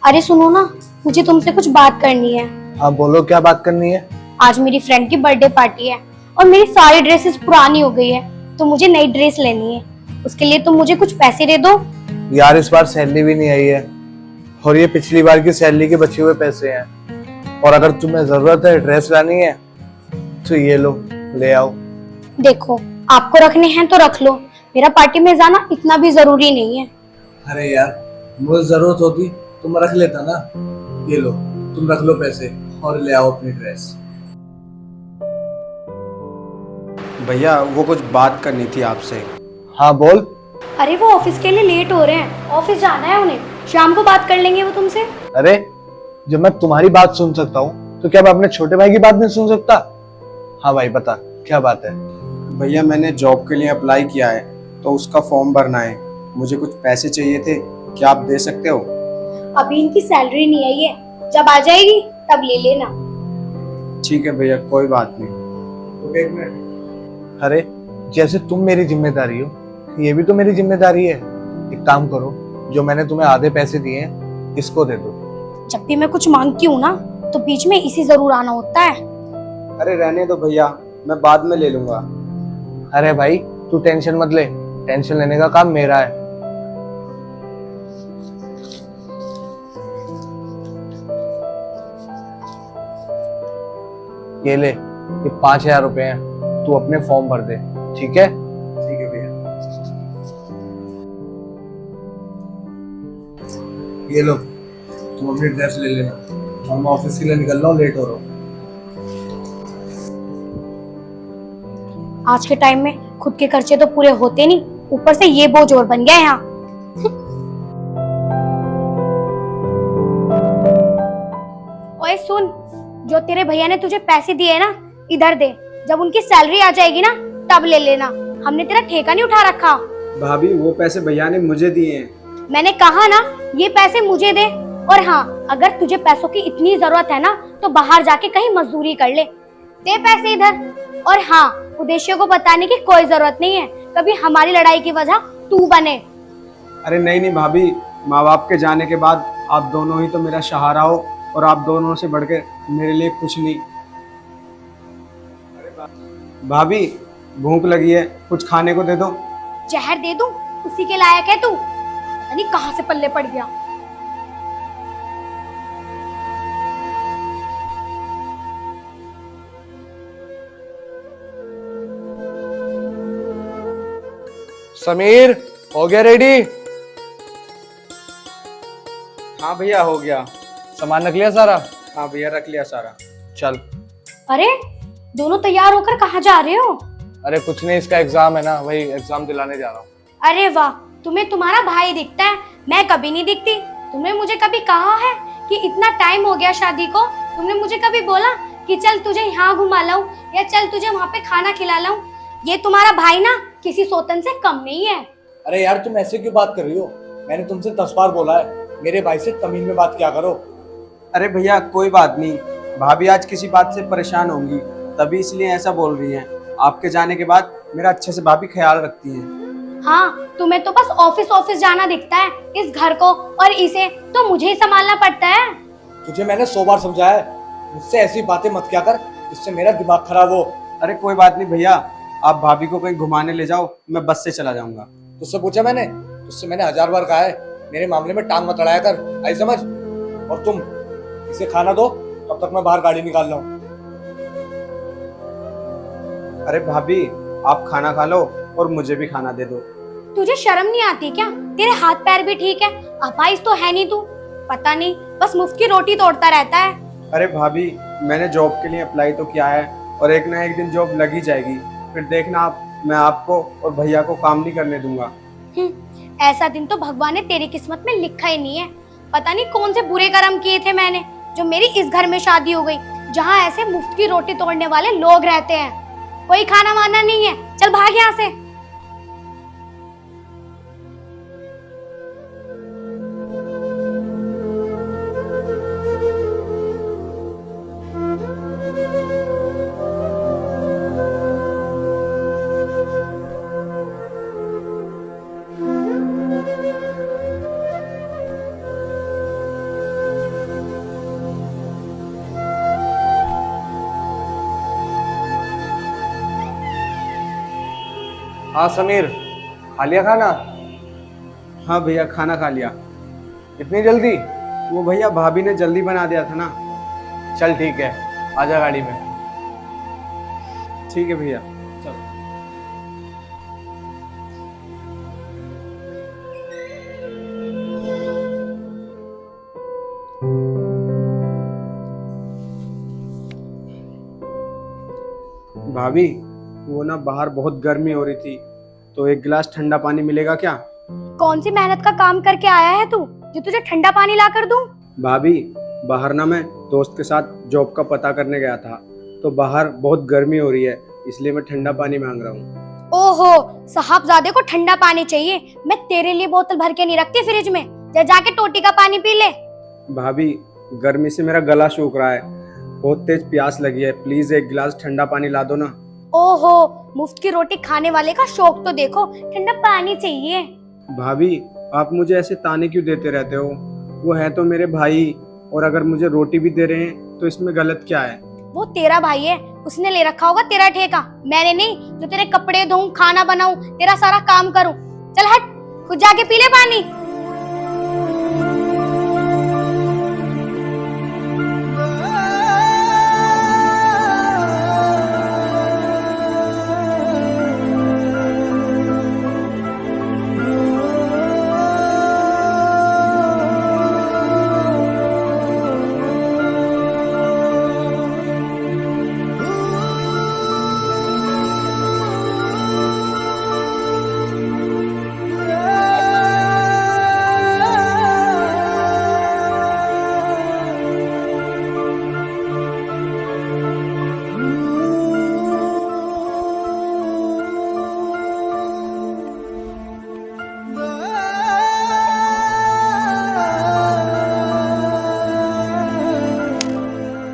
अरे सुनो ना, मुझे तुमसे कुछ बात करनी है। हाँ बोलो, क्या बात करनी है। आज मेरी फ्रेंड की बर्थडे पार्टी है और मेरी सारी ड्रेसेस पुरानी हो गई है, तो मुझे नई ड्रेस लेनी है। उसके लिए तुम मुझे कुछ पैसे दे दो। यार इस बार सैलरी भी नहीं आई है और ये पिछली बार की सैलरी के बचे हुए पैसे हैं। और अगर तुम्हें जरूरत है ड्रेस लानी है तो ये लो, ले आओ। देखो, आपको रखने हैं तो रख लो, मेरा पार्टी में जाना इतना भी जरूरी नहीं है। अरे यार, मुझे जरूरत होती तो मैं रख लेता ना। ये लो, तुम रख लो पैसे और ले आओ अपनी ड्रेस। भैया वो कुछ बात करनी थी आपसे। हाँ बोल। अरे वो ऑफिस के लिए लेट हो रहे हैं, ऑफिस जाना है उन्हें, शाम को बात कर लेंगे वो तुमसे। अरे जब मैं तुम्हारी बात सुन सकता हूँ तो क्या मैं अपने छोटे भाई की बात नहीं सुन सकता। हाँ भाई बता, क्या बात है। भैया मैंने जॉब के लिए अप्लाई किया है तो उसका फॉर्म भरना है, मुझे कुछ पैसे चाहिए थे, क्या आप दे सकते हो? अभी इनकी सैलरी नहीं आई है, जब आ जाएगी तब ले लेना। ठीक है भैया, कोई बात नहीं। एक मिनट। अरे जैसे तुम मेरी जिम्मेदारी हो, ये भी तो मेरी जिम्मेदारी है। एक काम करो, जो मैंने तुम्हें आधे पैसे दिए हैं इसको दे दो। जब भी मैं कुछ मांगती हूँ ना, तो बीच में इसी जरूर आना होता है। अरे रहने दो भैया, मैं बाद में ले लूंगा। अरे भाई तू टेंशन मत ले, टेंशन लेने का काम मेरा है। ये ले, ये 5,000 रुपए हैं, तू अपने फॉर्म भर दे, ठीक है। ठीक है भैया। ये लो, तुम अपनी ड्रेस ले लेना और मैं ऑफिस के लिए निकल रहा हूँ, लेट हो रहा हूँ। आज के टाइम में खुद के खर्चे तो पूरे होते नहीं, ऊपर से ये बोझ और बन गया है यहाँ। ओए सुन, जो तेरे भैया ने तुझे पैसे दिए ना, इधर दे। जब उनकी सैलरी आ जाएगी ना तब ले लेना, हमने तेरा ठेका नहीं उठा रखा। भाभी वो पैसे भैया ने मुझे दिए हैं। मैंने कहा ना, ये पैसे मुझे दे। और हाँ, अगर तुझे पैसों की इतनी जरूरत है ना तो बाहर जाके कहीं मजदूरी कर ले, दे पैसे इधर। और हाँ, उद्देश्य को बताने की कोई जरूरत नहीं है, कभी हमारी लड़ाई की वजह तू बने। अरे नहीं नहीं भाभी, माँ बाप के जाने के बाद आप दोनों ही तो मेरा सहारा हो और आप दोनों से बढ़ के मेरे लिए कुछ नहीं। भाभी भूख लगी है, कुछ खाने को दे दो। जहर दे दूं, उसी के लायक है तू, यानी कहां से पल्ले पड़ गया। समीर, हो गया रेडी? हाँ भैया हो गया। सामान रख लिया सारा? हाँ भैया रख लिया सारा। चल। अरे दोनों तैयार होकर कहाँ जा रहे हो? अरे कुछ नहीं, इसका एग्जाम है ना, वही एग्जाम दिलाने जा रहा हूँ। अरे वाह, तुम्हें तुम्हारा भाई दिखता है, मैं कभी नहीं दिखती। तुमने मुझे कभी कहा है कि इतना टाइम हो गया शादी को? तुमने मुझे कभी बोला कि चल तुझे यहाँ घुमा लाऊं या चल तुझे वहाँ पे खाना खिला लाऊं? ये तुम्हारा भाई ना किसी सोतन से कम नहीं है। अरे यार तुम ऐसे क्यों बात कर रही हो? मैंने तुमसे 10 बार बोला है, मेरे भाई से तमीज में बात किया करो। अरे भैया कोई बात नहीं, भाभी आज किसी बात से परेशान होंगी तभी इसलिए ऐसा बोल रही हैं। आपके जाने के बाद मेरा अच्छे से भाभी ख्याल रखती हैं। हाँ, तुम्हें तो बस ऑफिस ऑफिस जाना दिखता है, इस घर को और इसे तो मुझे ही संभालना पड़ता है। तुझे मैंने 100 बार समझाया है, मुझसे ऐसी बातें मत किया कर, इससे मेरा दिमाग खराब हो। अरे कोई बात नहीं भैया, आप भाभी को कहीं घुमाने ले जाओ, मैं बस से चला जाऊंगा। तुझसे पूछा मैंने? तुझसे मैंने 1000 बार कहा है, मेरे मामले में टांग मत अड़ाया कर, आई समझ। और तुम इसे खाना दो, तब तक मैं बाहर गाड़ी निकाल रहा हूँ। अरे भाभी आप खाना खा लो और मुझे भी खाना दे दो। तुझे शर्म नहीं आती क्या? तेरे हाथ पैर भी ठीक है, अपाइस तो है नहीं तू। पता नहीं, बस मुफ्त की रोटी तोड़ता रहता है। अरे भाभी मैंने जॉब के लिए अप्लाई तो किया है और एक ना एक दिन जॉब लग ही जाएगी, फिर देखना आप, मैं आपको और भैया को काम नहीं करने दूंगा। ऐसा दिन तो भगवान ने तेरी किस्मत में लिखा ही नहीं है। पता नहीं कौन से बुरे कर्म किए थे मैंने, जो मेरी इस घर में शादी हो गई जहाँ ऐसे मुफ्त की रोटी तोड़ने वाले लोग रहते हैं। कोई खाना वाना नहीं है, चल भाग यहाँ से। हाँ समीर, खा लिया खाना? हाँ भैया, खाना खा लिया। इतनी जल्दी? वो भैया भाभी ने जल्दी बना दिया था ना। चल ठीक है, आजा गाड़ी में। ठीक है भैया, चलो। भाभी, वो ना बाहर बहुत गर्मी हो रही थी, तो एक गिलास ठंडा पानी मिलेगा क्या? कौन सी मेहनत का काम करके आया है तू जो तुझे ठंडा पानी ला कर दूं? भाभी, बाहर ना मैं दोस्त के साथ जॉब का पता करने गया था, तो बाहर बहुत गर्मी हो रही है, इसलिए मैं ठंडा पानी मांग रहा हूँ। ओहो, साहबजादे को ठंडा पानी चाहिए? मैं तेरे लिए बोतल भर के नहीं रखती फ्रिज में, जा जाके टोटी का पानी पी ले। भाभी, गर्मी से मेरा गला सूख रहा है, बहुत तेज प्यास लगी है, प्लीज एक गिलास ठंडा पानी ला दो ना। ओहो, मुफ्त की रोटी खाने वाले का शौक तो देखो, ठंडा पानी चाहिए। भाभी, आप मुझे ऐसे ताने क्यों देते रहते हो? वो है तो मेरे भाई, और अगर मुझे रोटी भी दे रहे हैं तो इसमें गलत क्या है? वो तेरा भाई है, उसने ले रखा होगा तेरा ठेका, मैंने नहीं जो तेरे कपड़े धोऊं, खाना बनाऊं, तेरा सारा काम करूं। चल हट, खुद जाके पी ले पानी।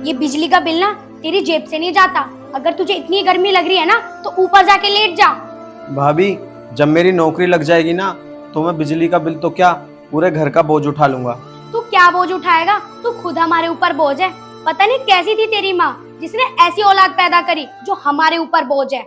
ये बिजली का बिल ना तेरी जेब से नहीं जाता। अगर तुझे इतनी गर्मी लग रही है ना तो ऊपर जाके लेट जा। भाभी, जब मेरी नौकरी लग जाएगी ना, तो मैं बिजली का बिल तो क्या, पूरे घर का बोझ उठा लूंगा। तू क्या बोझ उठाएगा? तू खुद हमारे ऊपर बोझ है। पता नहीं कैसी थी तेरी माँ जिसने ऐसी औलाद पैदा करी जो हमारे ऊपर बोझ है।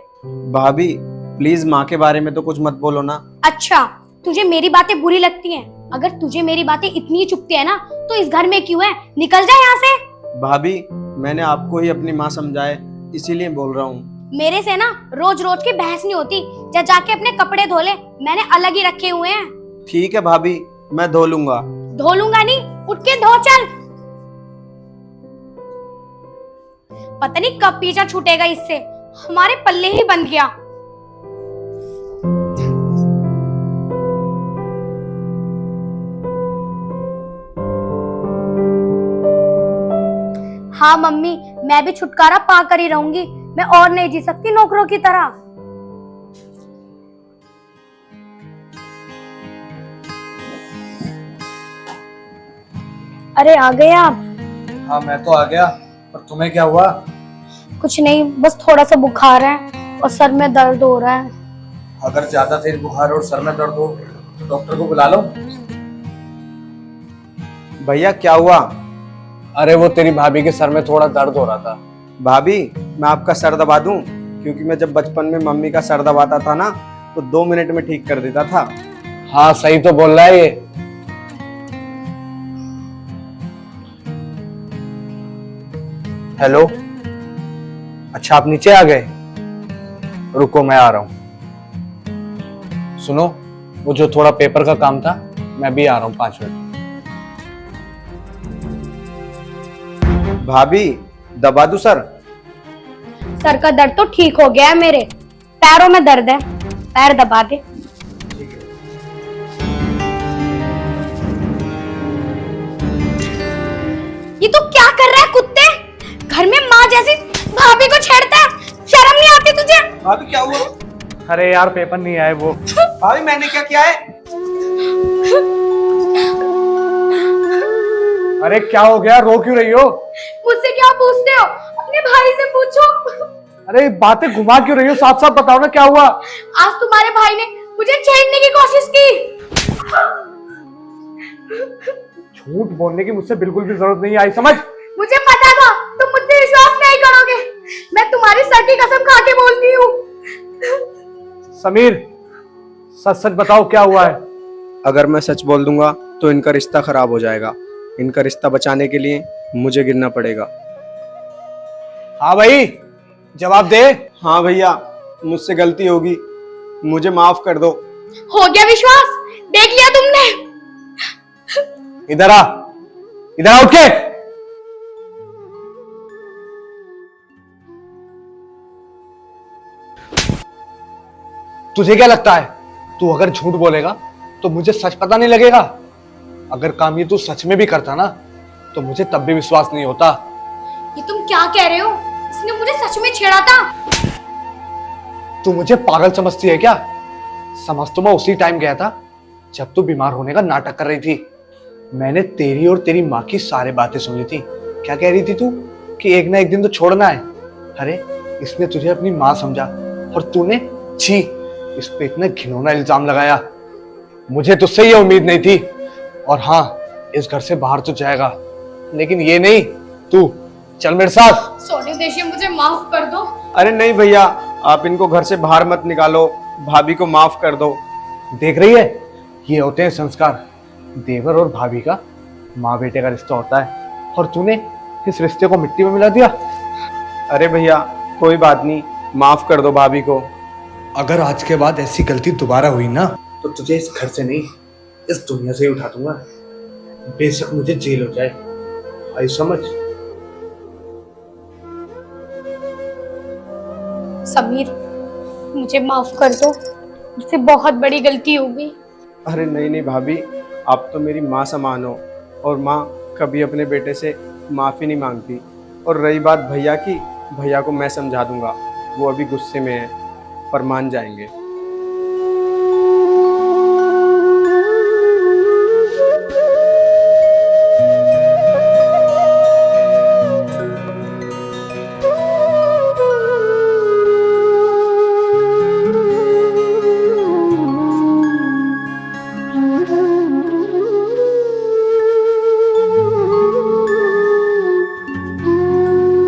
भाभी, प्लीज माँ के बारे में तो कुछ मत बोलो ना। अच्छा, तुझे मेरी बातें बुरी लगती हैं? अगर तुझे मेरी बातें इतनी चुभती है ना तो इस घर में क्यों है? निकल जा यहाँ से। भाभी, मैंने आपको ही अपनी माँ समझा है, इसीलिए बोल रहा हूँ। मेरे से ना रोज रोज की बहस नहीं होती। जा जाके अपने कपड़े धो ले, मैंने अलग ही रखे हुए हैं। ठीक है भाभी, मैं धो लूंगा। धो लूंगा नहीं, उठ के धो चल। पता नहीं कब पीछा छूटेगा इससे, हमारे पल्ले ही बंध गया। हाँ मम्मी, मैं भी छुटकारा पा कर ही रहूंगी। मैं और नहीं जी सकती नौकरों की तरह। अरे आ गए आप? हाँ मैं तो आ गया, पर तुम्हें क्या हुआ? कुछ नहीं, बस थोड़ा सा बुखार है और सर में दर्द हो रहा है। अगर ज्यादा तेज बुखार और सर में दर्द हो तो डॉक्टर को बुला लो। भैया, क्या हुआ? अरे वो तेरी भाभी के सर में थोड़ा दर्द हो रहा था। भाभी, मैं आपका सर दबा दूं? क्योंकि मैं जब बचपन में मम्मी का सर दबाता था ना, तो 2 मिनट में ठीक कर देता था। हाँ सही तो बोल रहा है ये। हेलो, अच्छा आप नीचे आ गए? रुको मैं आ रहा हूँ। सुनो, वो जो थोड़ा पेपर का काम था, मैं भी आ रहा हूँ 5 मिनट। भाभी, दबा दूं सर? सर का दर्द तो ठीक हो गया है, मेरे पैरों में दर्द है, पैर दबा दे। ये तो क्या कर रहा है कुत्ते? घर में माँ जैसी भाभी को छेड़ता है, शर्म नहीं आती तुझे? भाभी, क्या हुआ? अरे यार पेपर नहीं आए वो। भाभी, मैंने क्या किया है? अरे क्या हो गया, रो क्यों रही हो? मुझसे क्या पूछते हो? अपने भाई से पूछो। अरे बातें घुमा क्यों रही हो? साफ साफ बताओ ना क्या हुआ। आज तुम्हारे भाई ने मुझे छेड़ने की कोशिश की। झूठ बोलने की मुझसे बिल्कुल भी जरूरत नहीं आई, समझ? मुझे पता था तुम मुझसे विश्वास नहीं करोगे। मैं तुम्हारी सर की कसम खा के बोलती हूँ। समीर, सच सच बताओ क्या हुआ है। अगर मैं सच बोल दूंगा तो इनका रिश्ता खराब हो जाएगा। इनका रिश्ता बचाने के लिए मुझे गिरना पड़ेगा। हाँ भाई, जवाब दे। हाँ भैया, मुझसे गलती होगी, मुझे माफ कर दो। हो गया विश्वास, देख लिया तुमने। इधर आ, इधर आ उठ के। तुझे क्या लगता है, तू अगर झूठ बोलेगा तो मुझे सच पता नहीं लगेगा? अगर काम ये तू सच में भी करता ना तो मुझे तब भी विश्वास नहीं होता। ये तुम क्या कह रहे हो? इसने मुझे सच में छेड़ा था। तू मुझे पागल समझती है क्या? समझ तो मैं उसी टाइम गया था जब तू बीमार होने का नाटक कर रही थी। मैंने तेरी और तेरी माँ की सारी बातें सुन ली थी। क्या कह रही थी तू कि एक ना एक दिन तो छोड़ना है। अरे इसने तुझे अपनी माँ समझा और तूने छी, इस पे इतना घिनौना इल्जाम लगाया। मुझे तुझसे ये उम्मीद नहीं थी। और हाँ, इस घर से बाहर तो जाएगा, लेकिन ये नहीं, तू चल मेरे साथ। सॉरी देशी, मुझे माफ कर दो। अरे नहीं भैया, आप इनको घर से बाहर मत निकालो, भाभी को माफ कर दो। देख रही है, ये होते हैं संस्कार। देवर और भाभी का माँ बेटे का रिश्ता होता है और तूने इस रिश्ते को मिट्टी में मिला दिया। अरे भैया कोई बात नहीं, माफ कर दो भाभी को। अगर आज के बाद ऐसी गलती दोबारा हुई ना तो तुझे इस घर से नहीं, इस दुनिया से ही उठा दूंगा। बेशक मुझे जेल हो जाए। आई समझ? समीर, मुझे माफ कर दो, मुझसे बहुत बड़ी गलती हो गई। अरे नहीं नहीं भाभी, आप तो मेरी माँ समान हो और माँ कभी अपने बेटे से माफ़ी नहीं मांगती। और रही बात भैया की, भैया को मैं समझा दूंगा, वो अभी गुस्से में है पर मान जाएंगे।